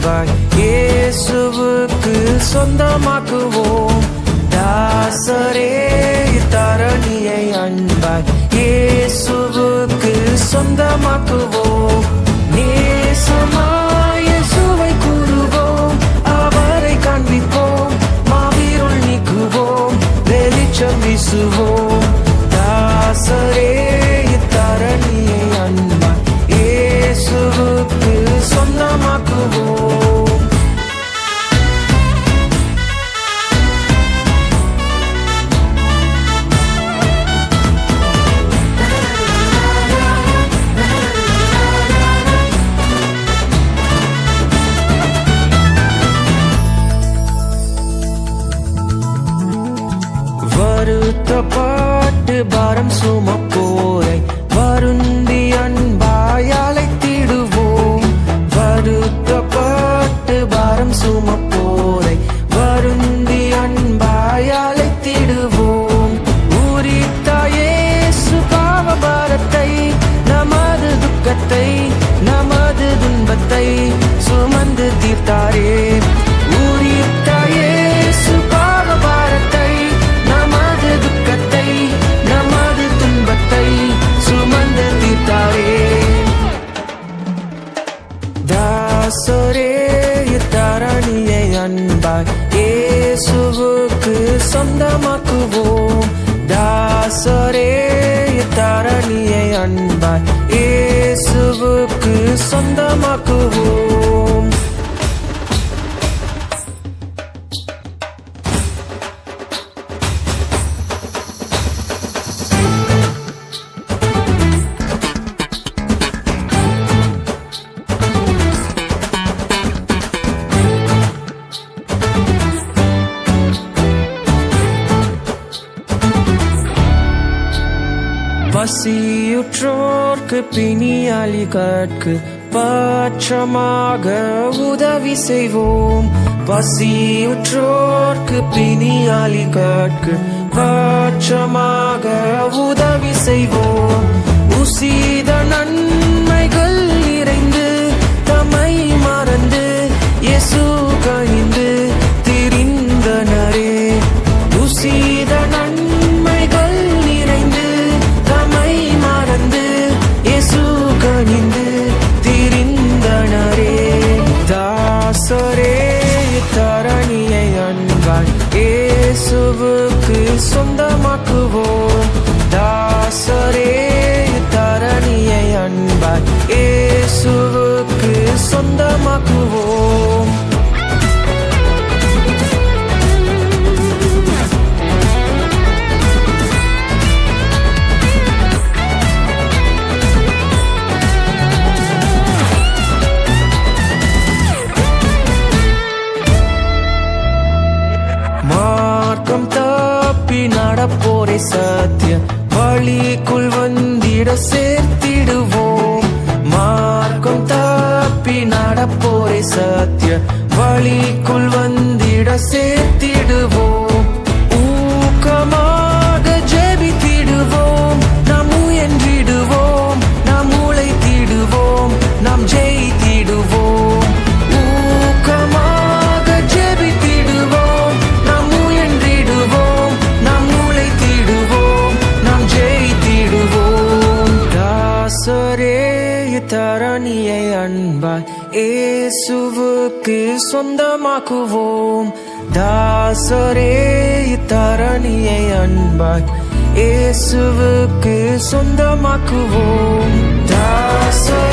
அன்பாய் இயேசுவுக்கு சொந்தமாக்குவோம். தாசரே தரணியை அன்பாய் இயேசுவுக்கு சொந்தமாக்குவோம். நேசமாய் இயேசுவை கூறுவோம், அவரை காண்பிப்போம், மாவீருள் நீக்குவோம், வெளிச்சம் வீசுவோம். தாசரே தரணியை அன்பாய் இயேசுவுக்கு சொந்தமாக்குவோம். வருத்தப்பட்டு பாரம் சுமப்போரை வருந்தி அன்பாய் அழைத்திடுவோம். வருத்தப்பட்டு பாரம் சுமப்போரை வருந்தி அன்பாய் அழைத்திடுவோம். உரித்த இயேசு பாவ பாரத்தை, நமது துக்கத்தை, நமது துன்பத்தை சுமந்து தீர்த்தாரே. உரித்த இயேசு பாவ பாரத்தை, நமது துக்கத்தை, நமது துன்பத்தை சுமந்து தீர்த்தாரே. தாசரே தரணியை அன்பாய் இயேசுவுக்கு சொந்தமாக்குவோம். தாசரே தரணியை அன்பாய் இயேசுவுக்கு சொந்தமாக்குவோம். பசியுற்றோர்க்கு பிணியாளிகட்கு பட்சமாக உதவி செய்வோம். பசியுற்றோர்க்கு பிணியாளிகட்கு பட்சமாக உதவி செய்வோம். உசித நன்மைகள் நிறைந்து தம்மை மறந்து இயேசு கனிந்து திரிந்தனரே. உசித நன்மைகள் நிறைந்து தம்மை மறந்து இயேசு கனிந்து திரிந்தனரே. தாசரே தரணியை அன்பாய் இயேசுவுக்கு சொந்தமாக்குவோம். தாசரே தரணியை அன்பாய் இயேசுவுக்கு சொந்தமாக்குவோம். மார்க்கம் தப்பி நடப்போரை சத்திய வழிக்குள் வந்திட சேர்த்திடுவோம். மார்க்கம் தப்பி நடப்போரை சத்திய வழிக்குள் வந்திட சேர்த்திடுவோம். ஊக்கமாக ஜெபித்திடுவோம், நாம் முயன்றிடுவோம், நாம் உழைத்திடுவோம், நாம் ஜெயித்திடுவோம். ஊக்கமாக ஜெபித்திடுவோம், நாம் முயன்றிடுவோம், நாம் உழைத்திடுவோம், நாம் ஜெயித்திடுவோம். தாசரே தரணியை அன்பாய் இயேசுவுக்கு சொந்தமாக்குவோம். தாசரே தரணியை அன்பாய் இயேசுவுக்கு சொந்தமாக்குவோம். தாசரே